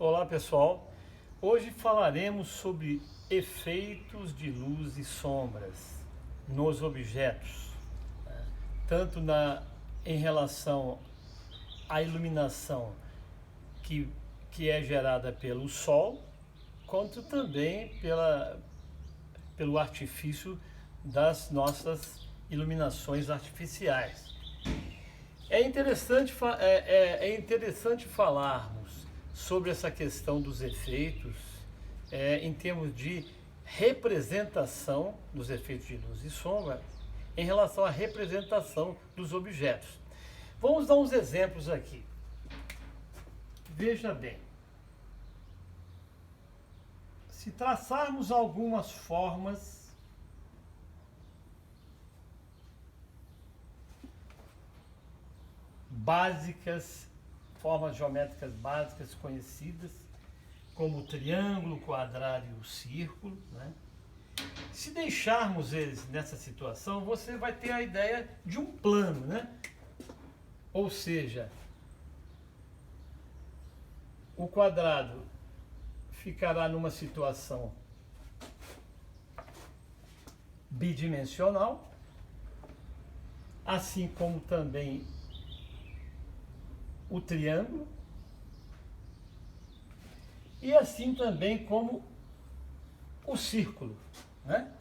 Olá pessoal, hoje falaremos sobre efeitos de luz e sombras nos objetos, tanto em relação à iluminação que é gerada pelo sol, quanto também pelo artifício das nossas iluminações artificiais. É interessante falarmos sobre essa questão dos efeitos em termos de representação dos efeitos de luz e sombra em relação à representação dos objetos. Vamos dar uns exemplos aqui. Veja bem, se traçarmos algumas formas básicas, formas geométricas básicas conhecidas, como o triângulo, o quadrado e o círculo, né? Se deixarmos eles nessa situação, você vai ter a ideia de um plano, né? Ou seja, o quadrado ficará numa situação bidimensional, assim como também o triângulo, e assim também como o círculo, né?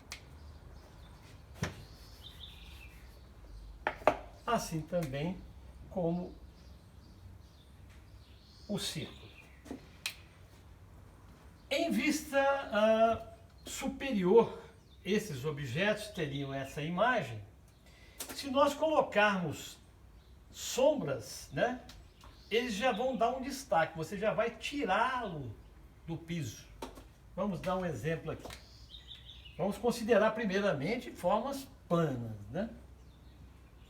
Assim também como o círculo. Em vista superior, esses objetos teriam essa imagem. Se nós colocarmos sombras, né, eles já vão dar um destaque, você já vai tirá-lo do piso. Vamos dar um exemplo aqui. Vamos considerar primeiramente formas planas, né?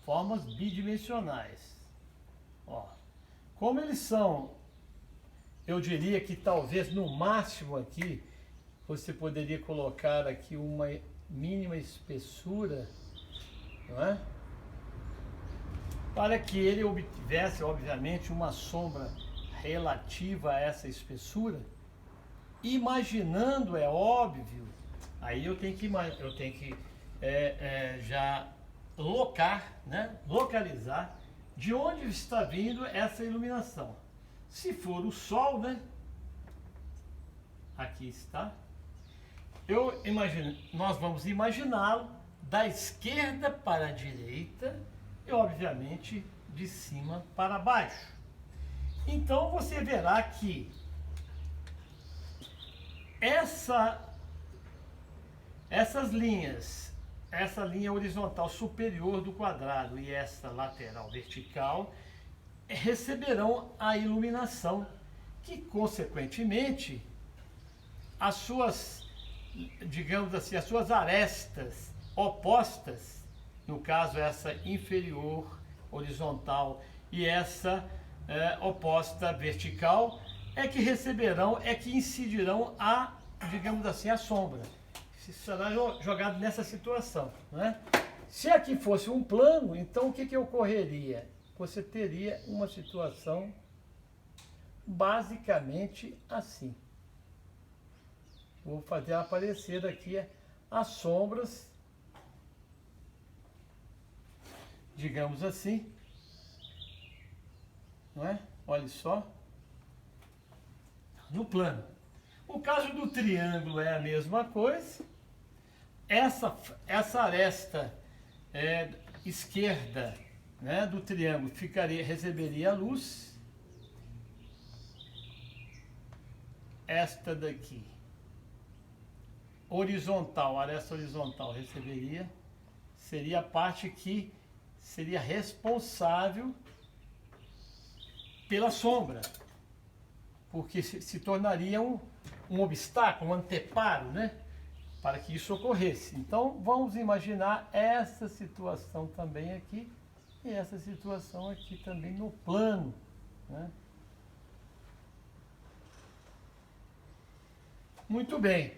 Formas bidimensionais. Ó, como eles são, eu diria que talvez no máximo aqui, você poderia colocar aqui uma mínima espessura, não é? Para que ele obtivesse, obviamente, uma sombra relativa a essa espessura, imaginando, é óbvio, aí eu tenho que já localizar de onde está vindo essa iluminação. Se for o sol, né? Aqui está. Nós vamos imaginá-lo da esquerda para a direita e, obviamente, de cima para baixo. Então você verá que essas linhas, essa linha horizontal superior do quadrado e essa lateral vertical, receberão a iluminação que, consequentemente, as suas, digamos assim, as suas arestas opostas, no caso essa inferior horizontal e essa oposta vertical, é que incidirão digamos assim, a sombra. Será jogado nessa situação, né? Se aqui fosse um plano, então o que ocorreria? Você teria uma situação basicamente assim. Vou fazer aparecer aqui as sombras, digamos assim, não é? Olha só, no plano. O caso do triângulo é a mesma coisa. Essa aresta esquerda, né, do triângulo receberia a luz. Esta daqui, horizontal, aresta horizontal seria a parte que seria responsável pela sombra, porque se tornaria um obstáculo, um anteparo, né, para que isso ocorresse. Então vamos imaginar essa situação também aqui e essa situação aqui também no plano, né? Muito bem.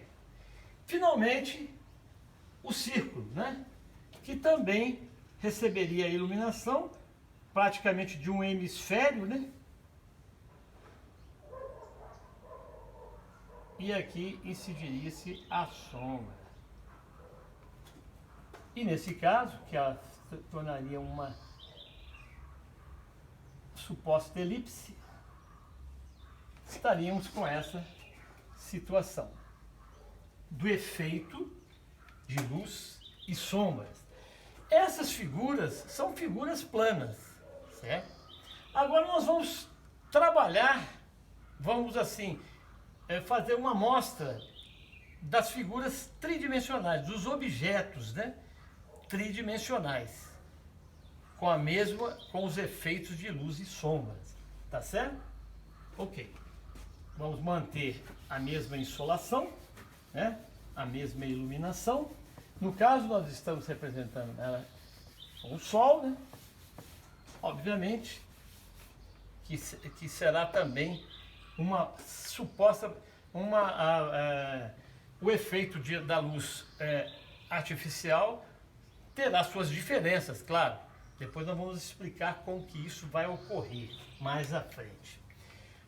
Finalmente, o círculo, né, que também receberia a iluminação praticamente de um hemisfério, né? e aqui incidiria-se a sombra. E nesse caso, que ela se tornaria uma suposta elipse, estaríamos com essa situação do efeito de luz e sombras. Essas figuras são figuras planas, certo? Agora nós vamos trabalhar, vamos assim, fazer uma amostra das figuras tridimensionais, dos objetos, né, tridimensionais, com os efeitos de luz e sombras, tá certo? Ok. Vamos manter a mesma insolação, né, a mesma iluminação. No caso, nós estamos representando ela com o Sol, né? Obviamente que será também uma suposta, o efeito da luz artificial terá suas diferenças, claro. Depois nós vamos explicar como que isso vai ocorrer mais à frente.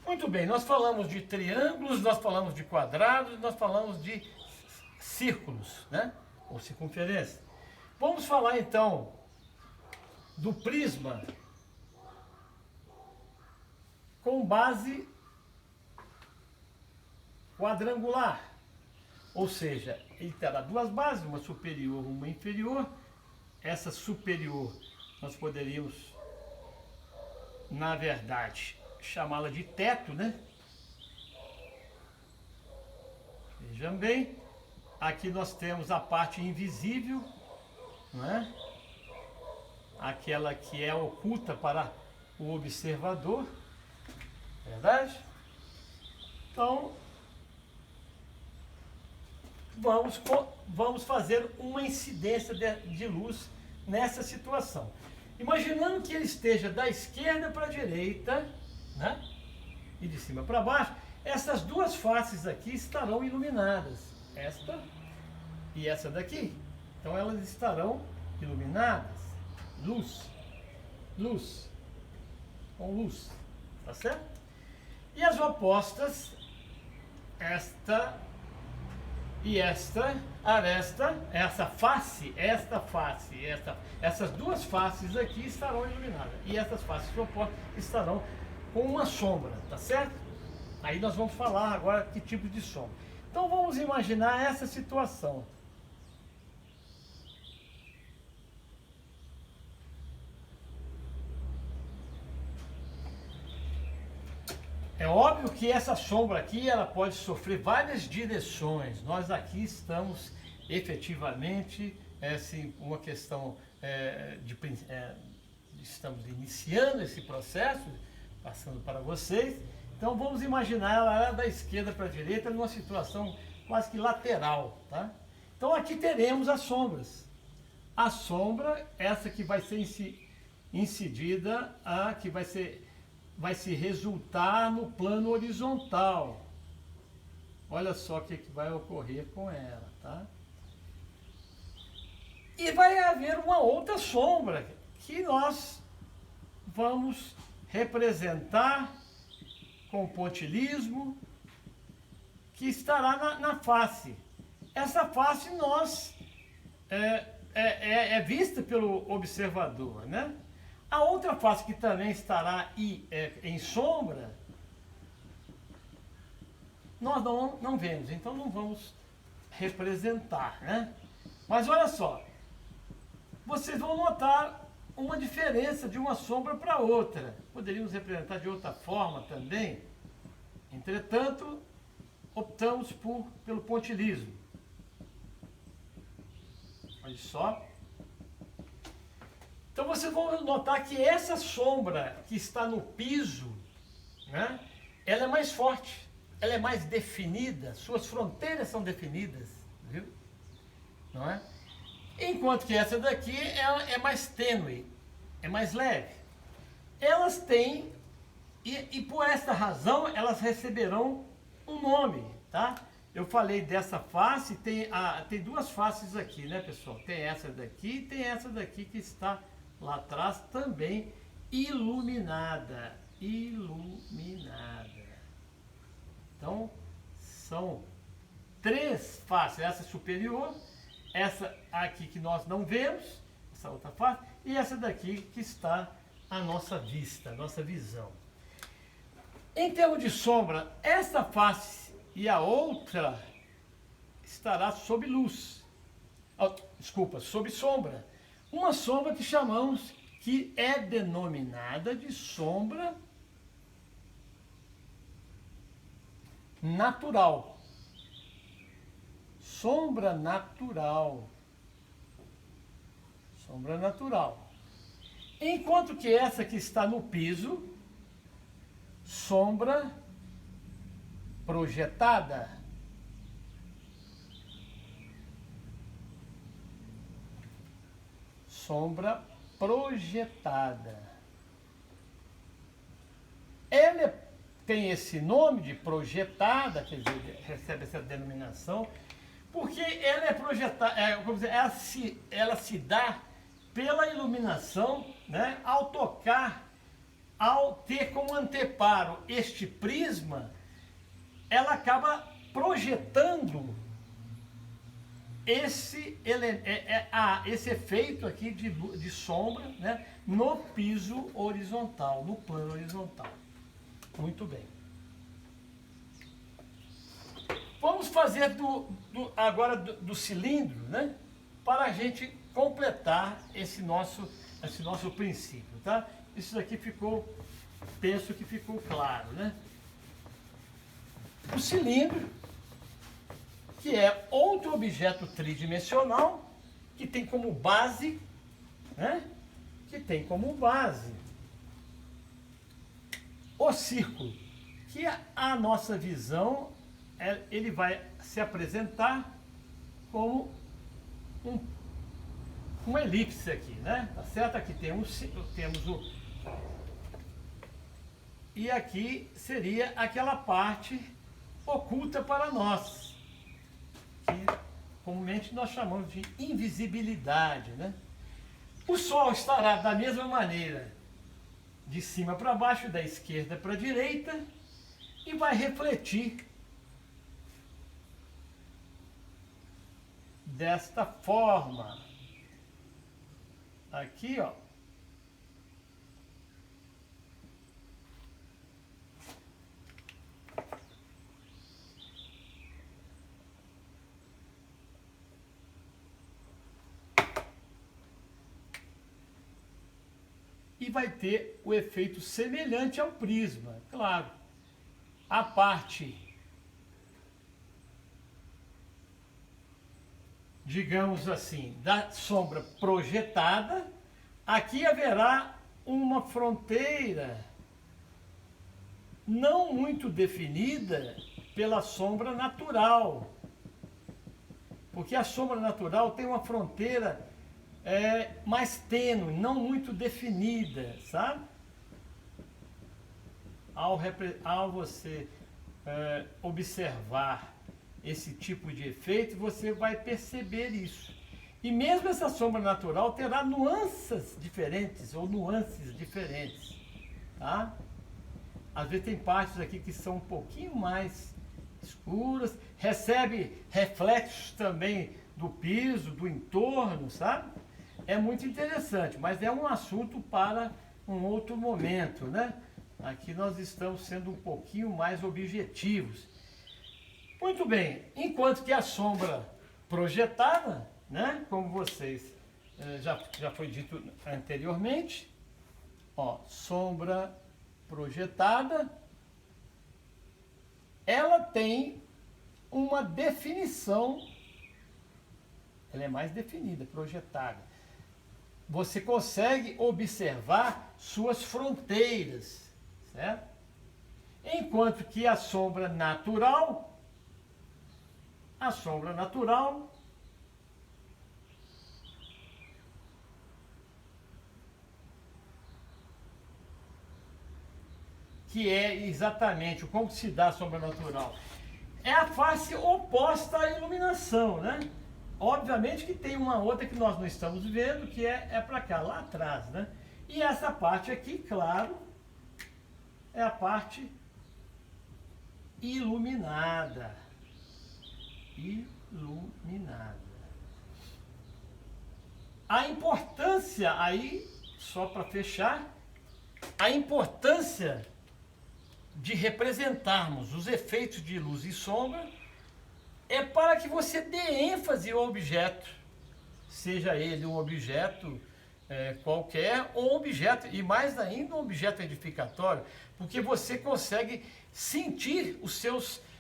Muito bem, nós falamos de triângulos, nós falamos de quadrados, nós falamos de círculos, né? Ou circunferência. Vamos falar então do prisma com base quadrangular, ou seja, ele terá duas bases, uma superior e uma inferior. Essa superior nós poderíamos, na verdade, chamá-la de teto, né? Vejam bem, aqui nós temos a parte invisível, né? Aquela que é oculta para o observador, verdade? Então, vamos fazer uma incidência de luz nessa situação. Imaginando que ele esteja da esquerda para a direita, né? E de cima para baixo, essas duas faces aqui estarão iluminadas. Esta e essa daqui. Então elas estarão iluminadas. Luz. Luz. Com luz. Tá certo? E as opostas, esta e esta, essa face, essas duas faces aqui estarão iluminadas. E essas faces opostas estarão com uma sombra, tá certo? Aí nós vamos falar agora que tipo de sombra. Então vamos imaginar essa situação. É óbvio que essa sombra aqui, ela pode sofrer várias direções. Nós aqui estamos efetivamente, assim, uma questão estamos iniciando esse processo, passando para vocês. Então vamos imaginar ela da esquerda para a direita numa situação quase que lateral, tá? Então aqui teremos as sombras. A sombra, essa que vai ser incidida, que vai se resultar no plano horizontal. Olha só o que vai ocorrer com ela, tá? E vai haver uma outra sombra que nós vamos representar com pontilismo, que estará na face. Essa face é vista pelo observador, né? A outra face que também estará em sombra, nós não vemos, então não vamos representar, né? Mas olha só, vocês vão notar uma diferença de uma sombra para outra. Poderíamos representar de outra forma também, entretanto, optamos pelo pontilismo. Olha só. Então vocês vão notar que essa sombra que está no piso, né, ela é mais forte, ela é mais definida, suas fronteiras são definidas, viu? Não é? Enquanto que essa daqui é mais tênue, é mais leve. Elas têm, e por esta razão, elas receberão um nome, tá? Eu falei dessa face, tem duas faces aqui, né, pessoal? Tem essa daqui e tem essa daqui que está lá atrás também iluminada. Então, São três faces, essa superior, essa aqui que nós não vemos, essa outra face, e essa daqui que está à nossa vista, à nossa visão. Em termos de sombra, essa face e a outra estará sob luz. Desculpa, sob sombra. Uma sombra que chamamos, que é denominada de sombra natural. Sombra natural. Sombra natural. Enquanto que essa que está no piso, sombra projetada. Sombra projetada. Ela tem esse nome de projetada, quer dizer, recebe essa denominação, porque ela é projetada, ela se dá pela iluminação, né, ao tocar, ao ter como anteparo este prisma, ela acaba projetando esse efeito aqui de sombra, né, no piso horizontal, no plano horizontal. Muito bem. Vamos fazer agora do cilindro, né, para a gente completar esse nosso princípio, tá? Isso aqui penso que ficou claro, né? O cilindro, que é outro objeto tridimensional, que tem como base, né? Que tem como base o círculo, que a nossa visão, ele vai se apresentar como uma elipse aqui, né? Tá certo? Aqui temos o... E aqui seria aquela parte oculta para nós, que comumente nós chamamos de invisibilidade, né? O Sol estará da mesma maneira, de cima para baixo, da esquerda para a direita, e vai refletir desta forma. Aqui, ó. E vai ter o efeito semelhante ao prisma, claro. A parte, digamos assim, da sombra projetada, aqui haverá uma fronteira não muito definida pela sombra natural. Porque a sombra natural tem uma fronteira mais tênue, não muito definida, sabe? Ao você observar esse tipo de efeito, você vai perceber isso. E mesmo essa sombra natural terá nuances diferentes, tá? Às vezes tem partes aqui que são um pouquinho mais escuras, recebe reflexos também do piso, do entorno, sabe? É muito interessante, mas é um assunto para um outro momento, né? Aqui nós estamos sendo um pouquinho mais objetivos. Muito bem, enquanto que a sombra projetada, né, como vocês já foi dito anteriormente, ó, sombra projetada, ela tem uma definição, ela é mais definida, projetada. Você consegue observar suas fronteiras, certo? Enquanto que a sombra natural, que é exatamente como se dá a sombra natural, é a face oposta à iluminação, né? Obviamente que tem uma outra que nós não estamos vendo, que é para cá, lá atrás, né? E essa parte aqui, claro, é a parte iluminada. iluminada. A importância aí, só para fechar, a importância de representarmos os efeitos de luz e sombra é para que você dê ênfase ao objeto, seja ele um objeto qualquer ou um objeto, e mais ainda um objeto edificatório, porque você consegue sentir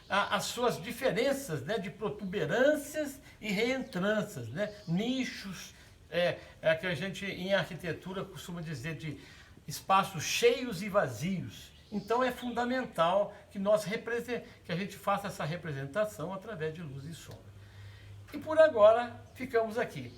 as suas diferenças, né, de protuberâncias e reentrâncias, né, nichos, que a gente em arquitetura costuma dizer de espaços cheios e vazios. Então é fundamental que que a gente faça essa representação através de luz e sombra. E por agora ficamos aqui.